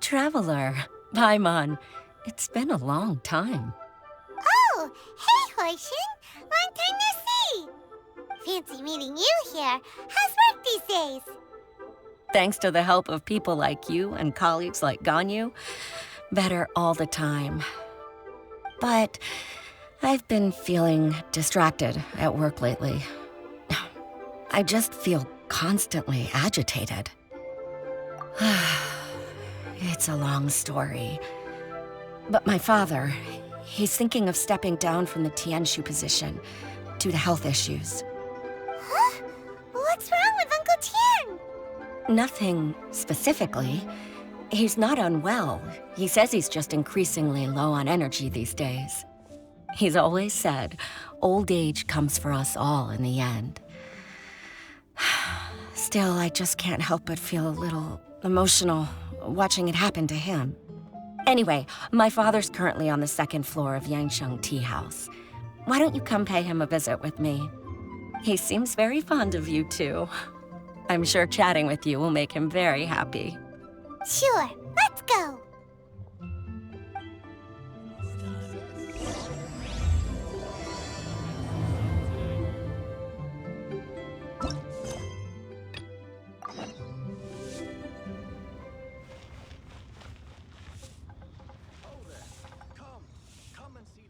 traveler. Paimon. It's been a long time. Oh, hey, Hoishin! Long time no see! Fancy meeting you here. How's work these days? Thanks to the help of people like you and colleagues like Ganyu, better all the time. But I've been feeling distracted at work lately. I just feel constantly agitated. It's a long story. But my father, he's thinking of stepping down from the Tianshu position due to health issues. Huh? What's wrong with Uncle Tian? Nothing specifically. He's not unwell. He says he's just increasingly low on energy these days. He's always said, old age comes for us all in the end. Still, I just can't help but feel a little emotional watching it happen to him. Anyway, my father's currently on the second floor of Yangsheng Tea House. Why don't you come pay him a visit with me? He seems very fond of you, too. I'm sure chatting with you will make him very happy. Sure, let's go. Come and see.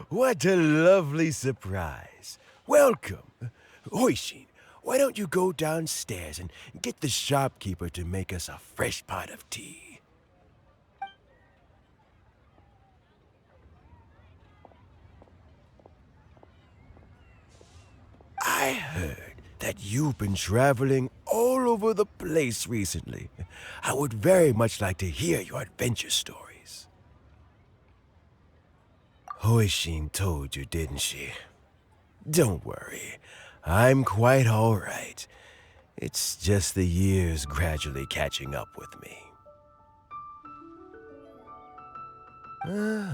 What a lovely surprise. Welcome. Hoishin, why don't you go downstairs and get the shopkeeper to make us a fresh pot of tea? I heard that you've been traveling all over the place recently. I would very much like to hear your adventure stories. Hoishin told you, didn't she? Don't worry, I'm quite all right. It's just the years gradually catching up with me.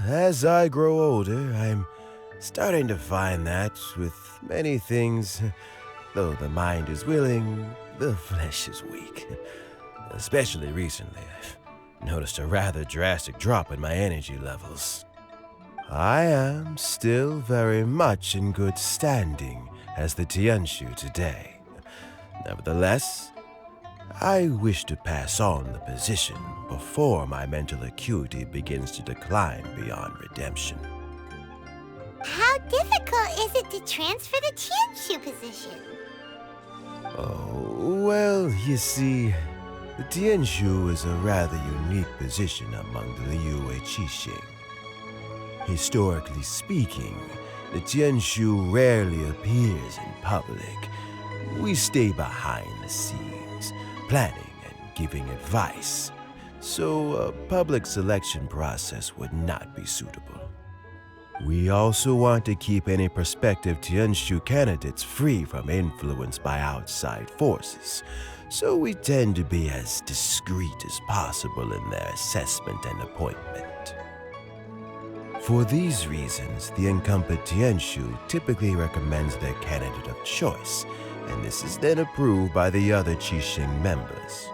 As I grow older, I'm starting to find that with many things, though the mind is willing, the flesh is weak. Especially recently, I've noticed a rather drastic drop in my energy levels. I am still very much in good standing as the Tianshu today. Nevertheless, I wish to pass on the position before my mental acuity begins to decline beyond redemption. How difficult is it to transfer the Tianshu position? Oh, well, you see, the Tianshu is a rather unique position among the Liyue Qixing. Historically speaking, the Tianshu rarely appears in public. We stay behind the scenes, planning and giving advice, so a public selection process would not be suitable. We also want to keep any prospective Tianshu candidates free from influence by outside forces, so we tend to be as discreet as possible in their assessment and appointment. For these reasons, the incumbent Tianshu typically recommends their candidate of choice, and this is then approved by the other Qixing members.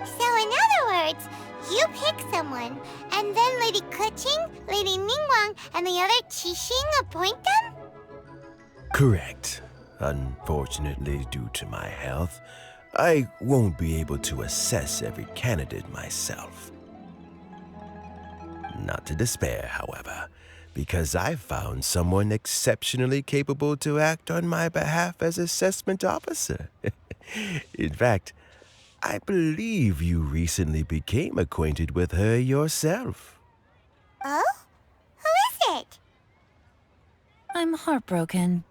So in other words, you pick someone, and then Lady Keqing, Lady Ningguang, and the other Qixing appoint them? Correct. Unfortunately, due to my health, I won't be able to assess every candidate myself. Not to despair, however, because I found someone exceptionally capable to act on my behalf as assessment officer. In fact, I believe you recently became acquainted with her yourself. Oh? Who is it? I'm heartbroken.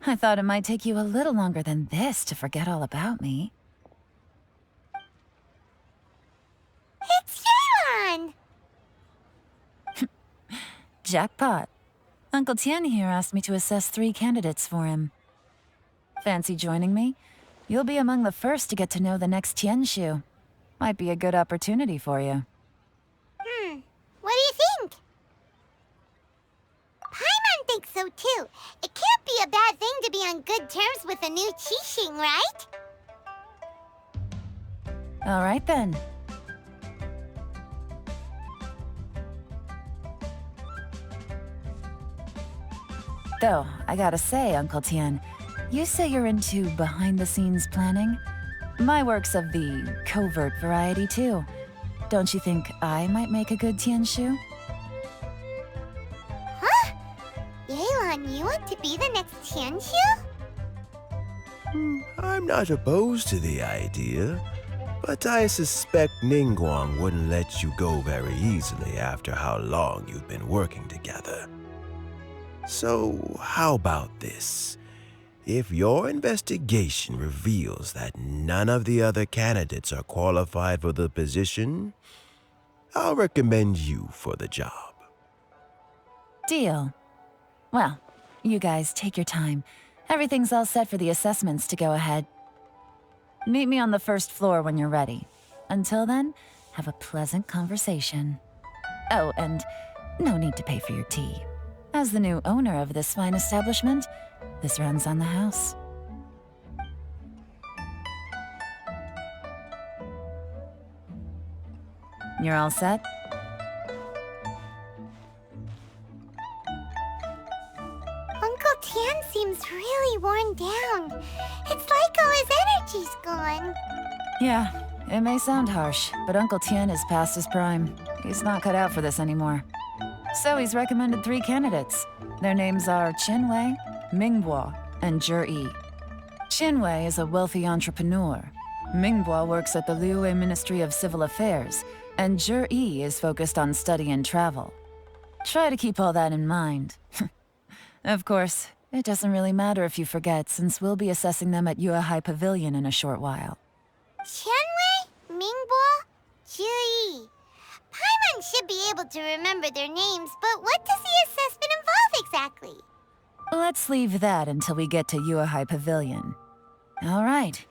I thought it might take you a little longer than this to forget all about me. It's Yelan! Jackpot. Uncle Tian here asked me to assess 3 candidates for him. Fancy joining me? You'll be among the first to get to know the next Tianshu. Might be a good opportunity for you. What do you think? Paimon thinks so too. It can't be a bad thing to be on good terms with a new Qixing, right? All right then. Though, I gotta say, Uncle Tian, you say you're into behind-the-scenes planning? My work's of the covert variety, too. Don't you think I might make a good Tianshu? Huh? Yelan, you want to be the next Tianshu? I'm not opposed to the idea, but I suspect Ningguang wouldn't let you go very easily after how long you've been working together. So, how about this? If your investigation reveals that none of the other candidates are qualified for the position, I'll recommend you for the job. Deal. Well, you guys take your time. Everything's all set for the assessments to go ahead. Meet me on the first floor when you're ready. Until then, have a pleasant conversation. Oh, and no need to pay for your tea. As the new owner of this fine establishment, this runs on the house. You're all set? Uncle Tian seems really worn down. It's like all his energy's gone. Yeah, it may sound harsh, but Uncle Tian is past his prime. He's not cut out for this anymore. So he's recommended 3 candidates. Their names are Qianwei, Mingbo, and Zhi. Qianwei is a wealthy entrepreneur. Mingbo works at the Liyue Ministry of Civil Affairs, and Zhi is focused on study and travel. Try to keep all that in mind. Of course, it doesn't really matter if you forget, since we'll be assessing them at Yuehai Pavilion in a short while. Qianwei, Mingbo, Zhi. Paimon should be able to remember their names, but what does the assessment involve exactly? Let's leave that until we get to Yuehai Pavilion. All right.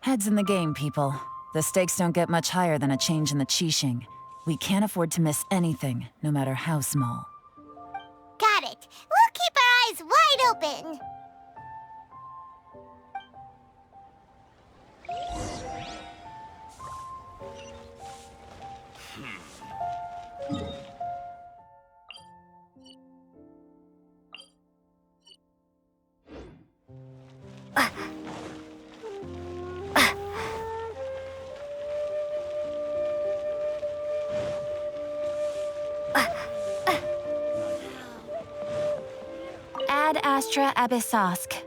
Heads in the game, people. The stakes don't get much higher than a change in the Qixing. We can't afford to miss anything, no matter how small. Got it. We'll keep our eyes wide open. Ad Astra Abyssosk.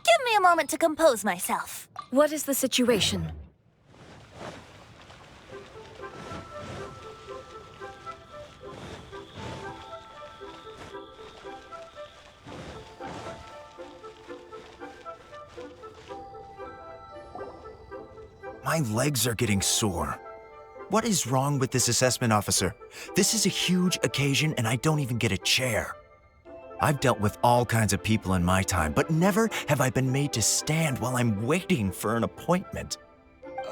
Give me a moment to compose myself. What is the situation? My legs are getting sore. What is wrong with this assessment officer? This is a huge occasion and I don't even get a chair. I've dealt with all kinds of people in my time, but never have I been made to stand while I'm waiting for an appointment.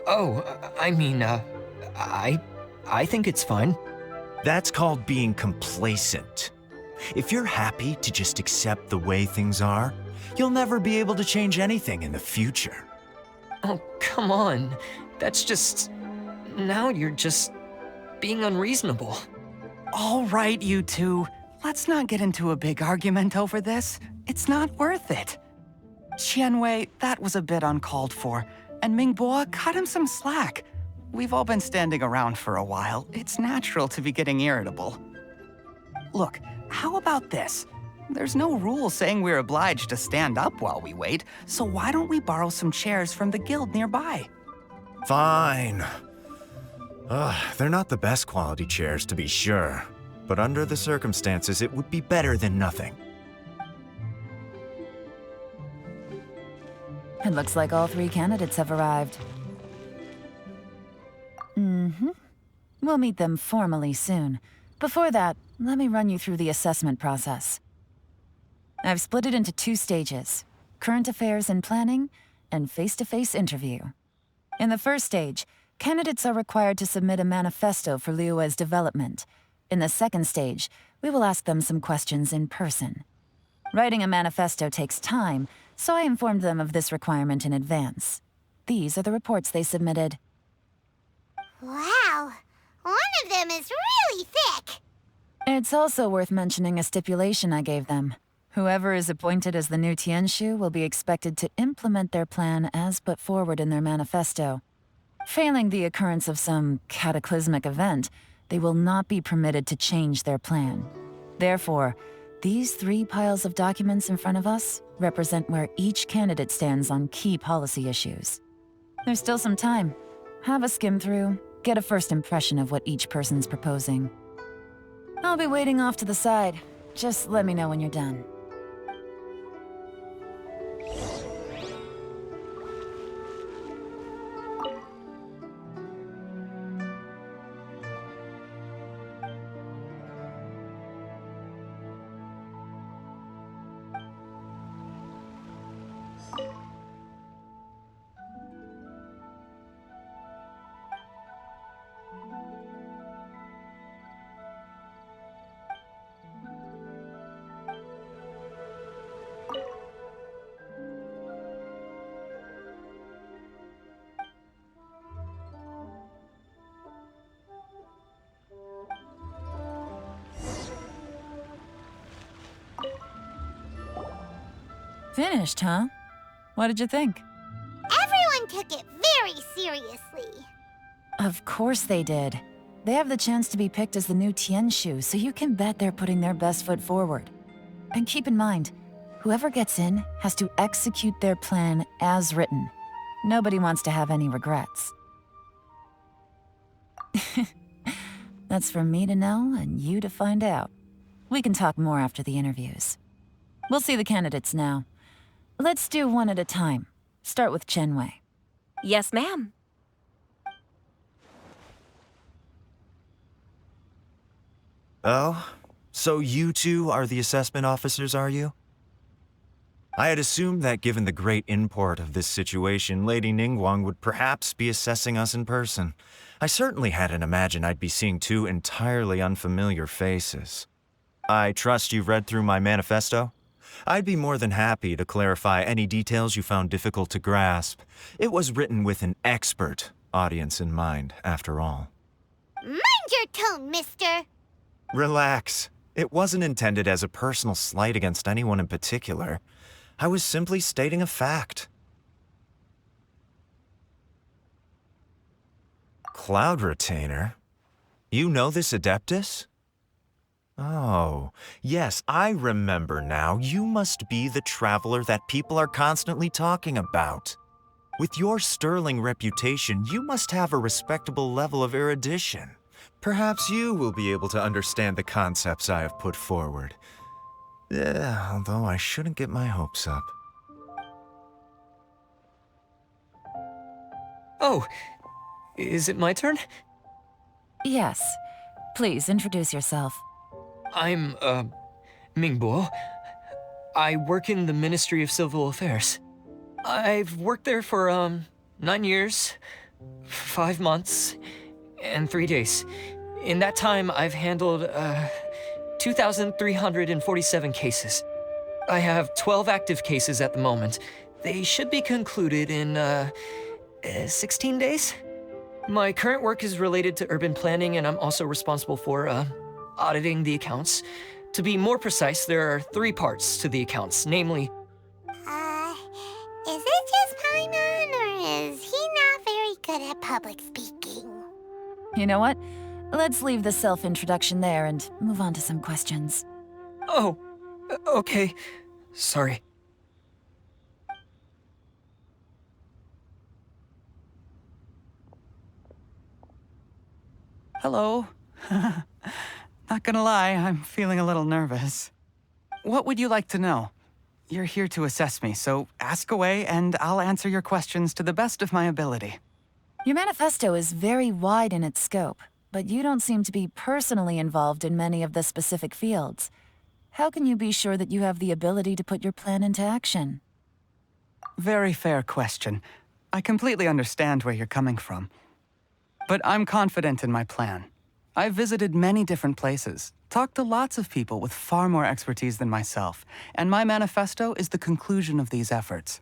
Oh, I think it's fine. That's called being complacent. If you're happy to just accept the way things are, you'll never be able to change anything in the future. Oh, come on. That's just... Now you're just being unreasonable. All right, you two. Let's not get into a big argument over this. It's not worth it. Qianwei, that was a bit uncalled for, and Mingbo, cut him some slack. We've all been standing around for a while. It's natural to be getting irritable. Look, how about this? There's no rule saying we're obliged to stand up while we wait, so why don't we borrow some chairs from the guild nearby? Fine. They're not the best quality chairs, to be sure. But under the circumstances, it would be better than nothing. It looks like all 3 candidates have arrived. We'll meet them formally soon. Before that, let me run you through the assessment process. I've split it into 2 stages: current affairs and planning, and face-to-face interview. In the first stage, candidates are required to submit a manifesto for Liyue's development. In the second stage, we will ask them some questions in person. Writing a manifesto takes time, so I informed them of this requirement in advance. These are the reports they submitted. Wow, one of them is really thick. It's also worth mentioning a stipulation I gave them. Whoever is appointed as the new Tianshu will be expected to implement their plan as put forward in their manifesto. Failing the occurrence of some cataclysmic event, they will not be permitted to change their plan. Therefore, these 3 piles of documents in front of us represent where each candidate stands on key policy issues. There's still some time. Have a skim through, get a first impression of what each person's proposing. I'll be waiting off to the side. Just let me know when you're done. Finished, huh? What did you think? Everyone took it very seriously. Of course they did. They have the chance to be picked as the new Tianshu, so you can bet they're putting their best foot forward. And keep in mind, whoever gets in has to execute their plan as written. Nobody wants to have any regrets. That's for me to know and you to find out. We can talk more after the interviews. We'll see the candidates now. Let's do one at a time. Start with Chenwei. Yes, ma'am. Oh, so you two are the assessment officers, are you? I had assumed that given the great import of this situation, Lady Ningguang would perhaps be assessing us in person. I certainly hadn't imagined I'd be seeing 2 entirely unfamiliar faces. I trust you've read through my manifesto? I'd be more than happy to clarify any details you found difficult to grasp. It was written with an expert audience in mind, after all. Mind your tone, mister. Relax. It wasn't intended as a personal slight against anyone in particular. I was simply stating a fact. Cloud Retainer? You know this Adeptus? Oh, yes, I remember now. You must be the traveler that people are constantly talking about. With your sterling reputation, you must have a respectable level of erudition. Perhaps you will be able to understand the concepts I have put forward. Although I shouldn't get my hopes up. Oh, is it my turn? Yes. Please introduce yourself. I'm, Mingbo. I work in the Ministry of Civil Affairs. I've worked there for, 9 years, 5 months, and 3 days. In that time, I've handled, 2,347 cases. I have 12 active cases at the moment. They should be concluded in, 16 days. My current work is related to urban planning, and I'm also responsible for, auditing the accounts. To be more precise, there are 3 parts to the accounts, namely... Is it just Paimon, or is he not very good at public speaking? You know what? Let's leave the self-introduction there and move on to some questions. Oh, okay. Sorry. Hello. Not gonna lie, I'm feeling a little nervous. What would you like to know? You're here to assess me, so ask away and I'll answer your questions to the best of my ability. Your manifesto is very wide in its scope, but you don't seem to be personally involved in many of the specific fields. How can you be sure that you have the ability to put your plan into action? Very fair question. I completely understand where you're coming from. But I'm confident in my plan. I've visited many different places, talked to lots of people with far more expertise than myself, and my manifesto is the conclusion of these efforts.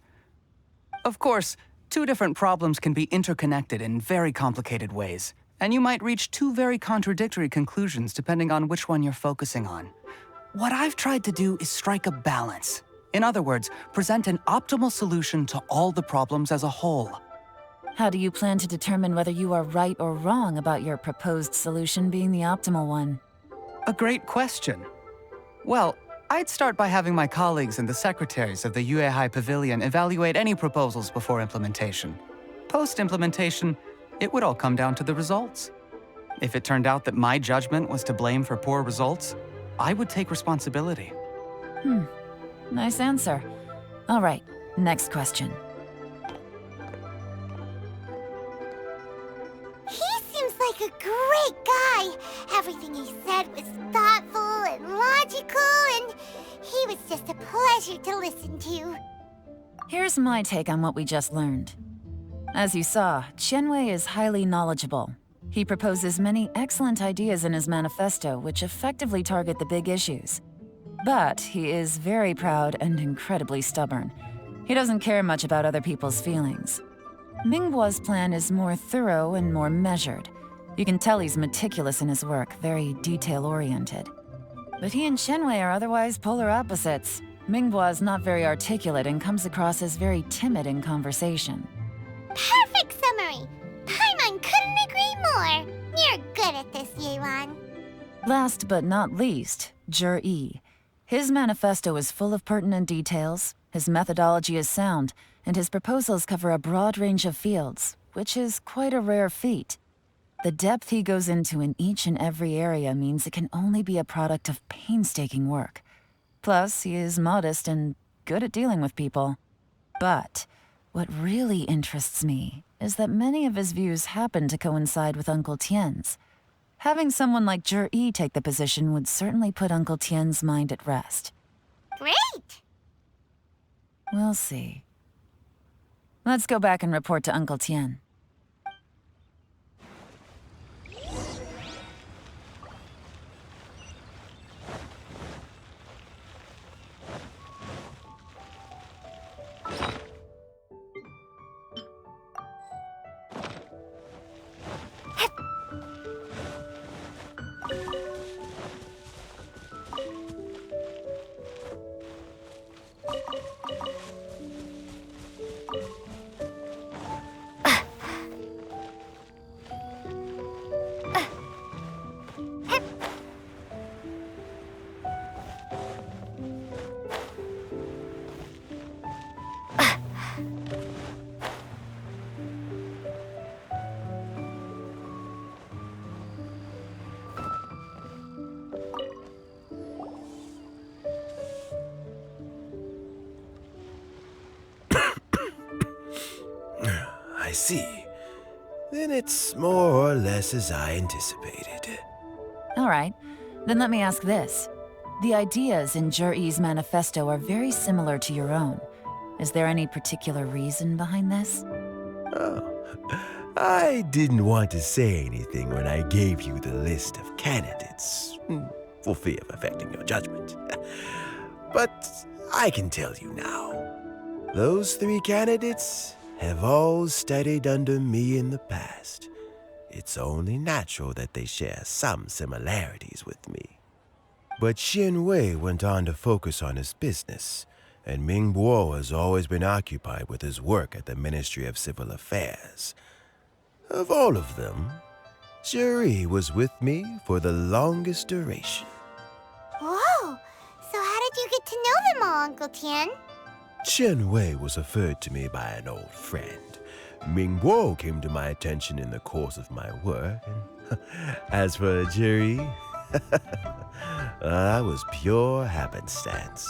Of course, 2 different problems can be interconnected in very complicated ways, and you might reach two very contradictory conclusions depending on which one you're focusing on. What I've tried to do is strike a balance. In other words, present an optimal solution to all the problems as a whole. How do you plan to determine whether you are right or wrong about your proposed solution being the optimal one? A great question. Well, I'd start by having my colleagues and the secretaries of the Yuehai Pavilion evaluate any proposals before implementation. Post-implementation, it would all come down to the results. If it turned out that my judgment was to blame for poor results, I would take responsibility. Nice answer. All right, next question. He seems like a great guy. Everything he said was thoughtful and logical, and he was just a pleasure to listen to. Here's my take on what we just learned. As you saw, Qianwei is highly knowledgeable. He proposes many excellent ideas in his manifesto which effectively target the big issues. But he is very proud and incredibly stubborn. He doesn't care much about other people's feelings. Mingbo's plan is more thorough and more measured. You can tell he's meticulous in his work, very detail-oriented. But he and Qianwei are otherwise polar opposites. Mingbo is not very articulate and comes across as very timid in conversation. Perfect summary! Paimon couldn't agree more. You're good at this, Yelan. Last but not least, Zhi. His manifesto is full of pertinent details, his methodology is sound, and his proposals cover a broad range of fields, which is quite a rare feat. The depth he goes into in each and every area means it can only be a product of painstaking work. Plus, he is modest and good at dealing with people. But what really interests me is that many of his views happen to coincide with Uncle Tien's. Having someone like Zhi take the position would certainly put Uncle Tien's mind at rest. Great! We'll see. Let's go back and report to Uncle Tien. I see. Then it's more or less as I anticipated. All right, then let me ask this. The ideas in Zhi's manifesto are very similar to your own. Is there any particular reason behind this? Oh, I didn't want to say anything when I gave you the list of candidates, for fear of affecting your judgment. But I can tell you now. Those 3 candidates have all studied under me in the past. It's only natural that they share some similarities with me. But Qianwei went on to focus on his business, and Mingbo has always been occupied with his work at the Ministry of Civil Affairs. Of all of them, Zhi was with me for the longest duration. Whoa! So how did you get to know them all, Uncle Tien? Qianwei was referred to me by an old friend. Mingbo came to my attention in the course of my work, and as for Zhi, that was pure happenstance.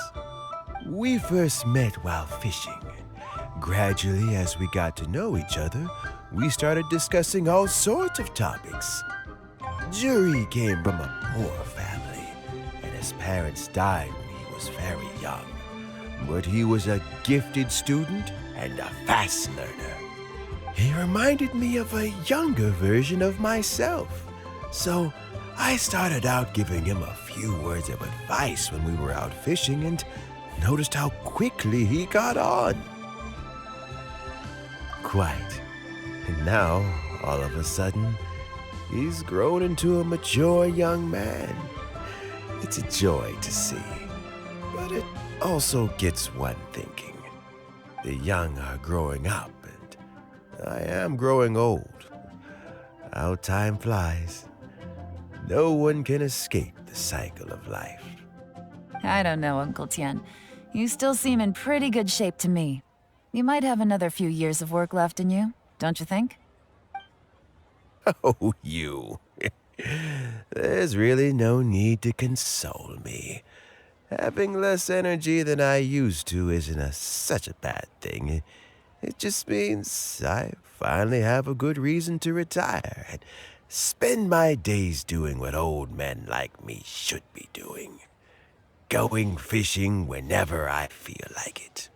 We first met while fishing, and gradually as we got to know each other, we started discussing all sorts of topics. Zhi came from a poor family, and his parents died when he was very young. But he was a gifted student and a fast learner. He reminded me of a younger version of myself. So I started out giving him a few words of advice when we were out fishing and noticed how quickly he got on. Quite. And now, all of a sudden, He's grown into a mature young man. It's a joy to see. But it also gets one thinking. The young are growing up, and I am growing old. How time flies. No one can escape the cycle of life. I don't know, Uncle Tian. You still seem in pretty good shape to me. You might have another few years of work left in you, don't you think? Oh, you. There's really no need to console me. Having less energy than I used to isn't such a bad thing. It just means I finally have a good reason to retire and spend my days doing what old men like me should be doing. Going fishing whenever I feel like it.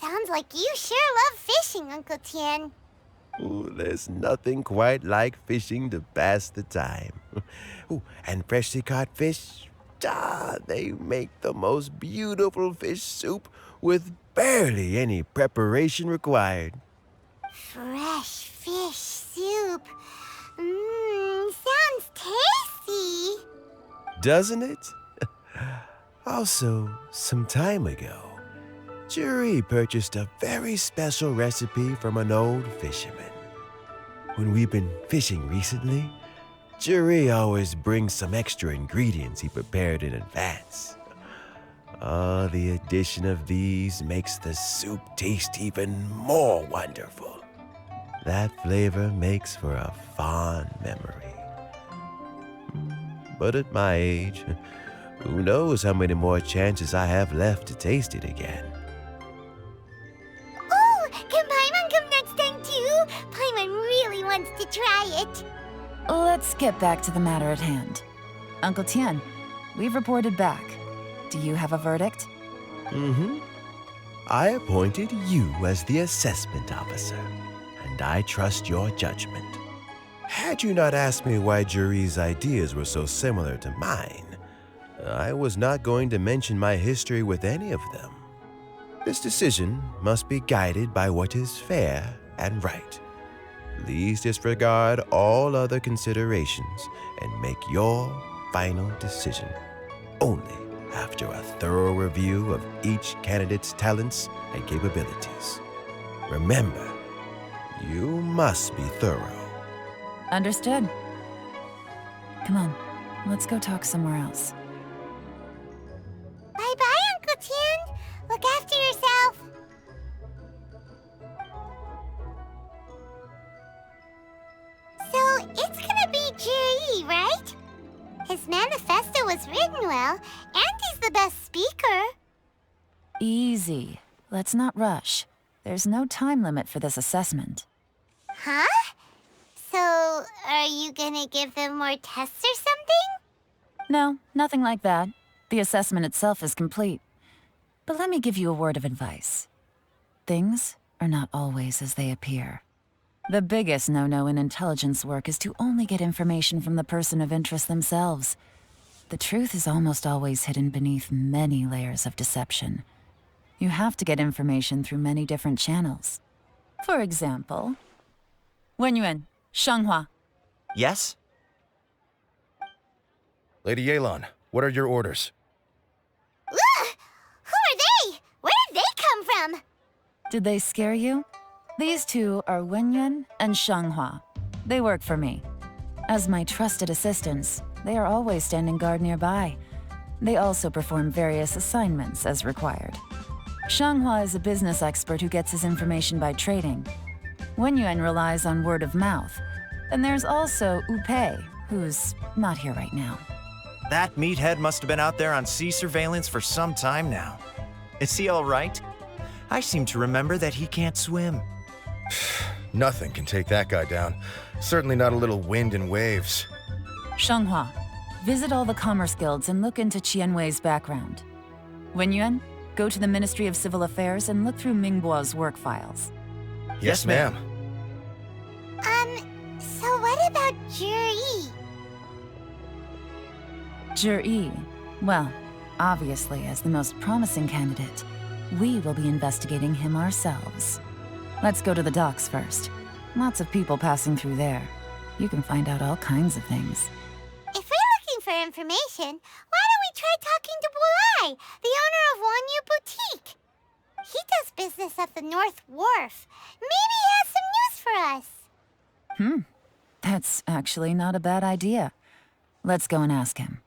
Sounds like you sure love fishing, Uncle Tian. Ooh, there's nothing quite like fishing to pass the time. Ooh, and freshly caught fish, they make the most beautiful fish soup with barely any preparation required. Fresh fish soup. Sounds tasty. Doesn't it? Also, some time ago, Jury purchased a very special recipe from an old fisherman. When we've been fishing recently, Jury always brings some extra ingredients he prepared in advance. The addition of these makes the soup taste even more wonderful. That flavor makes for a fond memory. But at my age, who knows how many more chances I have left to taste it again. Oh, can Paimon come next time too? Paimon really wants to try it. Let's get back to the matter at hand. Uncle Tian, we've reported back. Do you have a verdict? I appointed you as the assessment officer, and I trust your judgment. Had you not asked me why Jury's ideas were so similar to mine, I was not going to mention my history with any of them. This decision must be guided by what is fair and right. Please disregard all other considerations and make your final decision only after a thorough review of each candidate's talents and capabilities. Remember, you must be thorough. Understood. Come on, let's go talk somewhere else. Bye-bye, Uncle Tian. Look after yourself. So, it's gonna be Jiri, right? His manifesto was written well, and he's the best speaker. Easy. Let's not rush. There's no time limit for this assessment. Huh? So, are you gonna give them more tests or something? No, nothing like that. The assessment itself is complete. But let me give you a word of advice. Things are not always as they appear. The biggest no-no in intelligence work is to only get information from the person of interest themselves. The truth is almost always hidden beneath many layers of deception. You have to get information through many different channels. For example, Wenyuan, Shanghua. Yes? Lady Yelan, what are your orders? Ugh! Who are they? Where did they come from? Did they scare you? These two are Wenyuan and Shanghua. They work for me. As my trusted assistants, they are always standing guard nearby. They also perform various assignments as required. Shanghua is a business expert who gets his information by trading. Wenyuan relies on word of mouth. And there's also Upei, who's not here right now. That meathead must have been out there on sea surveillance for some time now. Is he all right? I seem to remember that he can't swim. Nothing can take that guy down. Certainly not a little wind and waves. Shanghua, visit all the commerce guilds and look into Qianwei's background. Wenyuan, go to the Ministry of Civil Affairs and look through Mingbo's work files. Yes, ma'am. So what about Jiri? Jiri, well, obviously as the most promising candidate, we will be investigating him ourselves. Let's go to the docks first. Lots of people passing through there. You can find out all kinds of things. If we're looking for information, why don't we try talking to Bulai, the owner of Wanyu Boutique? He does business at the North Wharf. Maybe he has some news for us. That's actually not a bad idea. Let's go and ask him.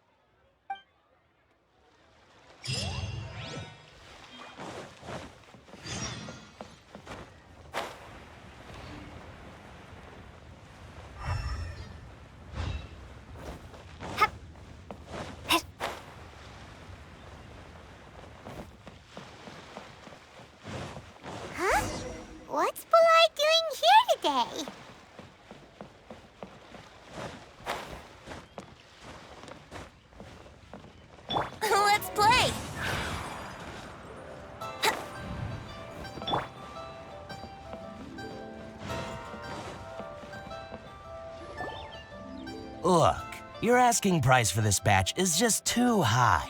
Huh? What's Bulai doing here today? Let's play! Look, your asking price for this batch is just too high.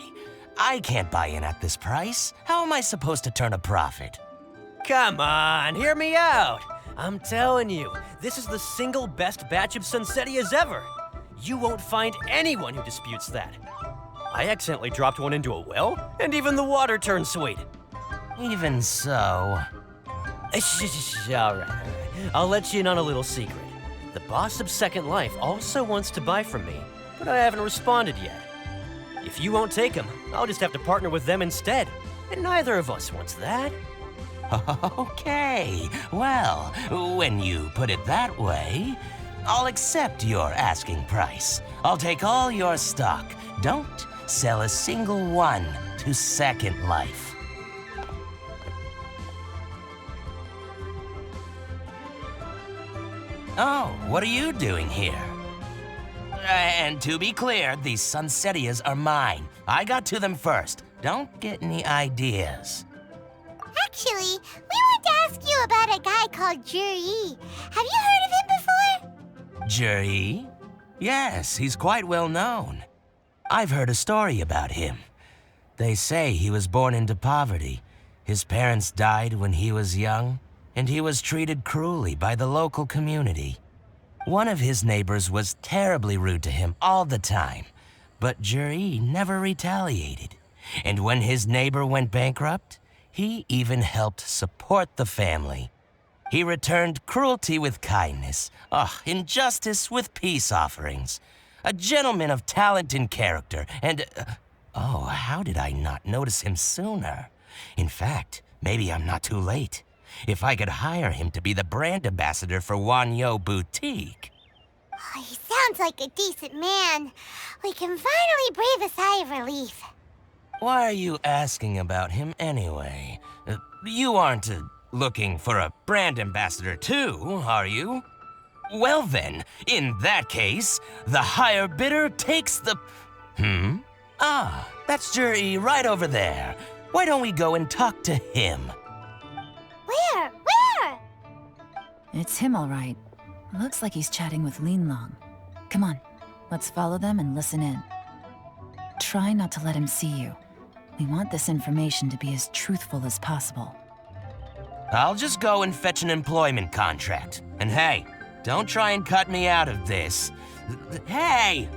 I can't buy in at this price. How am I supposed to turn a profit? Come on, hear me out. I'm telling you, this is the single best batch of Sunsettias ever. You won't find anyone who disputes that. I accidentally dropped one into a well, and even the water turned sweet. Even so... All right. I'll let you in on a little secret. The boss of Second Life also wants to buy from me, but I haven't responded yet. If you won't take him, I'll just have to partner with them instead, and neither of us wants that. Okay, well, when you put it that way, I'll accept your asking price. I'll take all your stock. Don't sell a single one to Second Life. Oh, what are you doing here? And to be clear, these Sunsettias are mine. I got to them first. Don't get any ideas. Actually, we want to ask you about a guy called Juri. Have you heard of him before? Juri? Yes, he's quite well known. I've heard a story about him. They say he was born into poverty. His parents died when he was young, and he was treated cruelly by the local community. One of his neighbors was terribly rude to him all the time, but Juri never retaliated. And when his neighbor went bankrupt, he even helped support the family. He returned cruelty with kindness, injustice with peace offerings. A gentleman of talent and character, and... how did I not notice him sooner? In fact, maybe I'm not too late. If I could hire him to be the brand ambassador for Wanyu Boutique. Oh, he sounds like a decent man. We can finally breathe a sigh of relief. Why are you asking about him anyway? You aren't looking for a brand ambassador too, are you? Well then, in that case, the higher bidder takes the... that's Juri right over there. Why don't we go and talk to him? Where? Where? It's him, all right. Looks like he's chatting with Linlong. Come on, let's follow them and listen in. Try not to let him see you. We want this information to be as truthful as possible. I'll just go and fetch an employment contract. And hey, don't try and cut me out of this. Hey!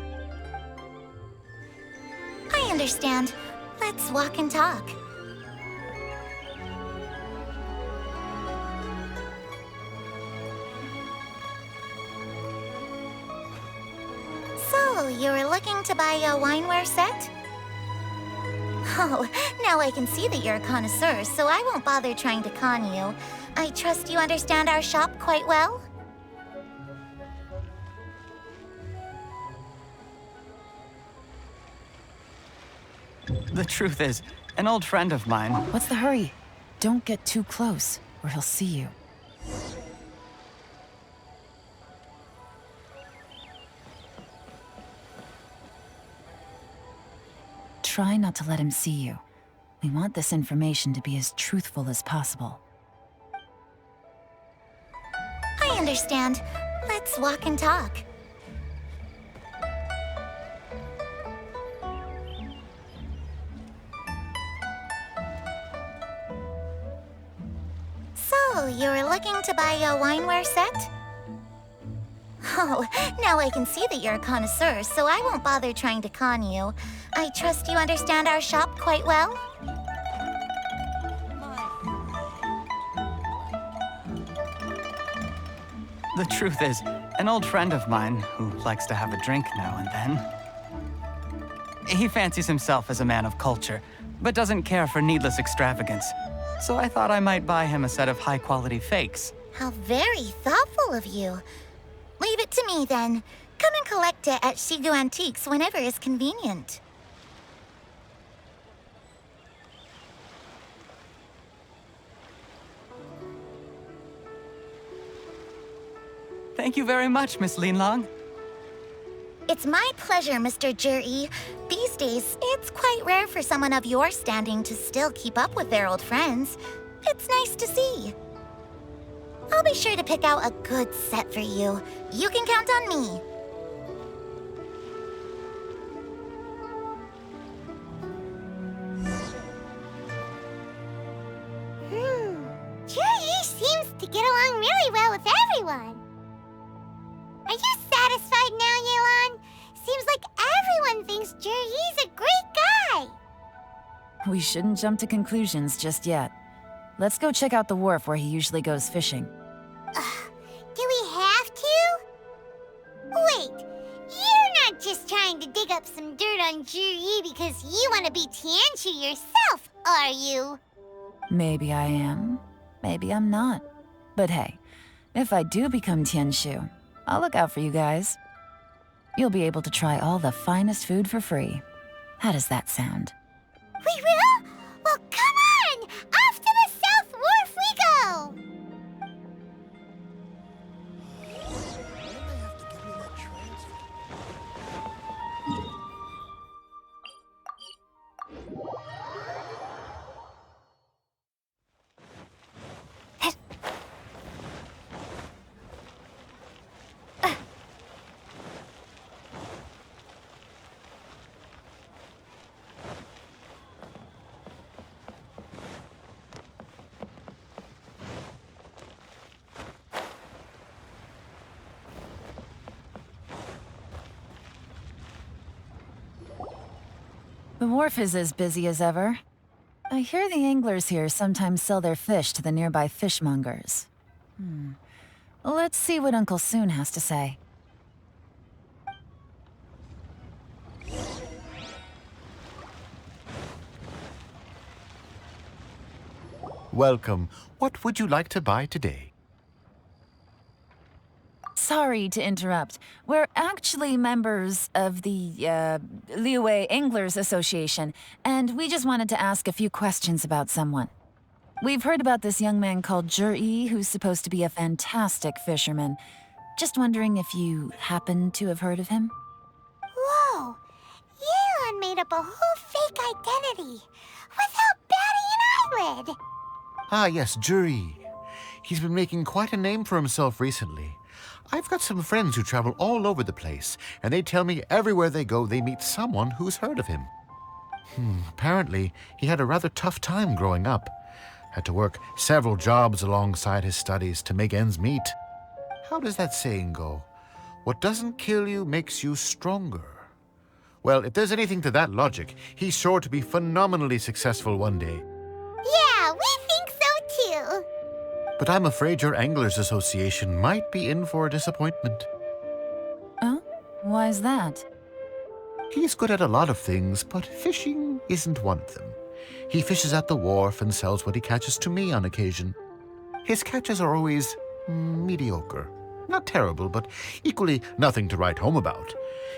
I understand. Let's walk and talk. So, you were looking to buy a wineware set? Oh, now I can see that you're a connoisseur, so I won't bother trying to con you. I trust you understand our shop quite well? The truth is, an old friend of mine... What's the hurry? Don't get too close, or he'll see you. Try not to let him see you. We want this information to be as truthful as possible. I understand. Let's walk and talk. So, you were looking to buy a wineware set? Oh, now I can see that you're a connoisseur, so I won't bother trying to con you. I trust you understand our shop quite well? The truth is, an old friend of mine who likes to have a drink now and then. He fancies himself as a man of culture, but doesn't care for needless extravagance. So I thought I might buy him a set of high-quality fakes. How very thoughtful of you. Leave it to me, then. Come and collect it at Shigu Antiques whenever is convenient. Thank you very much, Miss Linlong. It's my pleasure, Mr. Juri. These days, it's quite rare for someone of your standing to still keep up with their old friends. It's nice to see. I'll be sure to pick out a good set for you. You can count on me. Juri seems to get along really well with everyone. Are you satisfied now, Yelan? Seems like everyone thinks Juri's a great guy. We shouldn't jump to conclusions just yet. Let's go check out the wharf where he usually goes fishing. Do we have to? Wait, you're not just trying to dig up some dirt on Juri because you want to be Tianshu yourself, are you? Maybe I am. Maybe I'm not. But hey, if I do become Tianshu, I'll look out for you guys. You'll be able to try all the finest food for free. How does that sound? We will? Well, come on! Off to the South Wharf we go! The wharf is as busy as ever. I hear the anglers here sometimes sell their fish to the nearby fishmongers. Let's see what Uncle Soon has to say. Welcome. What would you like to buy today? Sorry to interrupt. We're actually members of the, Liyue Anglers Association, and we just wanted to ask a few questions about someone. We've heard about this young man called Juri, who's supposed to be a fantastic fisherman. Just wondering if you happen to have heard of him? Whoa! Yelan made up a whole fake identity without batting an eyelid! Ah, yes, Juri. He's been making quite a name for himself recently. I've got some friends who travel all over the place, and they tell me everywhere they go they meet someone who's heard of him. Apparently, he had a rather tough time growing up. Had to work several jobs alongside his studies to make ends meet. How does that saying go? What doesn't kill you makes you stronger. Well, if there's anything to that logic, he's sure to be phenomenally successful one day. Yeah, we think so too! But I'm afraid your Anglers Association might be in for a disappointment. Oh? Why's that? He's good at a lot of things, but fishing isn't one of them. He fishes at the wharf and sells what he catches to me on occasion. His catches are always mediocre. Not terrible, but equally nothing to write home about.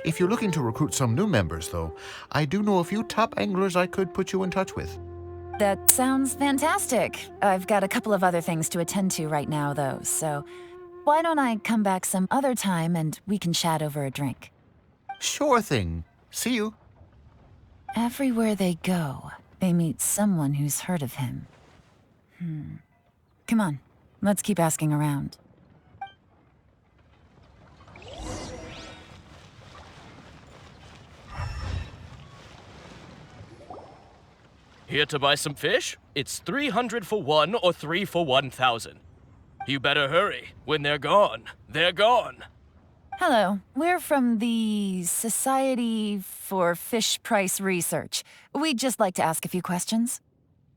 If you're looking to recruit some new members, though, I do know a few top anglers I could put you in touch with. That sounds fantastic. I've got a couple of other things to attend to right now, though, so why don't I come back some other time and we can chat over a drink? Sure thing. See you. Everywhere they go, they meet someone who's heard of him. Come on, let's keep asking around. Here to buy some fish? It's 300 for one or 3 for 1,000. You better hurry. When they're gone, they're gone. Hello, we're from the Society for Fish Price Research. We'd just like to ask a few questions.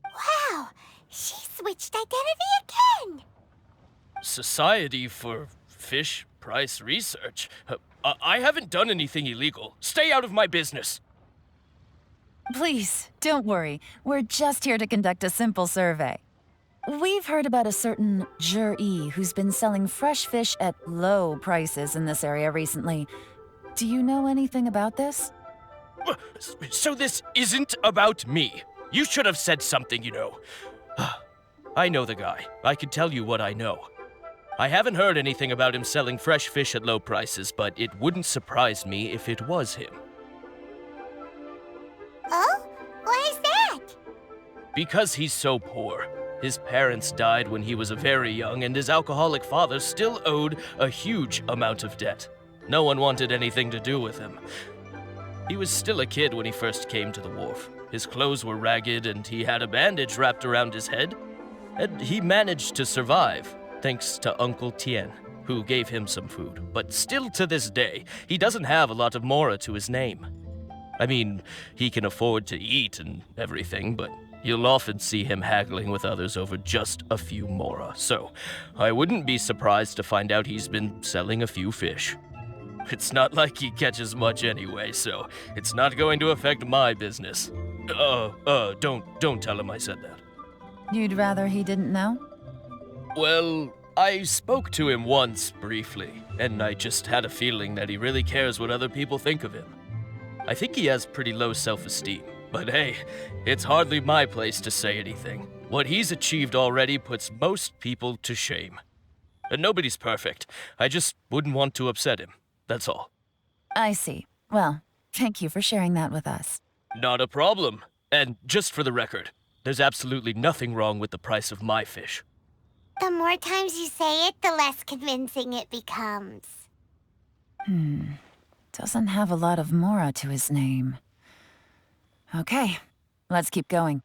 Wow, she switched identity again! Society for Fish Price Research? I haven't done anything illegal. Stay out of my business. Please, don't worry. We're just here to conduct a simple survey. We've heard about a certain Jur-E who's been selling fresh fish at low prices in this area recently. Do you know anything about this? So this isn't about me. You should have said something, you know. I know the guy. I can tell you what I know. I haven't heard anything about him selling fresh fish at low prices, but it wouldn't surprise me if it was him. Oh? Why is that? Because he's so poor. His parents died when he was very young, and his alcoholic father still owed a huge amount of debt. No one wanted anything to do with him. He was still a kid when he first came to the wharf. His clothes were ragged, and he had a bandage wrapped around his head. And he managed to survive, thanks to Uncle Tien, who gave him some food. But still to this day, he doesn't have a lot of mora to his name. I mean, he can afford to eat and everything, but you'll often see him haggling with others over just a few mora, so I wouldn't be surprised to find out he's been selling a few fish. It's not like he catches much anyway, so it's not going to affect my business. Don't tell him I said that. You'd rather he didn't know? Well, I spoke to him once, briefly, and I just had a feeling that he really cares what other people think of him. I think he has pretty low self-esteem. But hey, it's hardly my place to say anything. What he's achieved already puts most people to shame. And nobody's perfect. I just wouldn't want to upset him. That's all. I see. Well, thank you for sharing that with us. Not a problem. And just for the record, there's absolutely nothing wrong with the price of my fish. The more times you say it, the less convincing it becomes. Doesn't have a lot of mora to his name. Okay, let's keep going.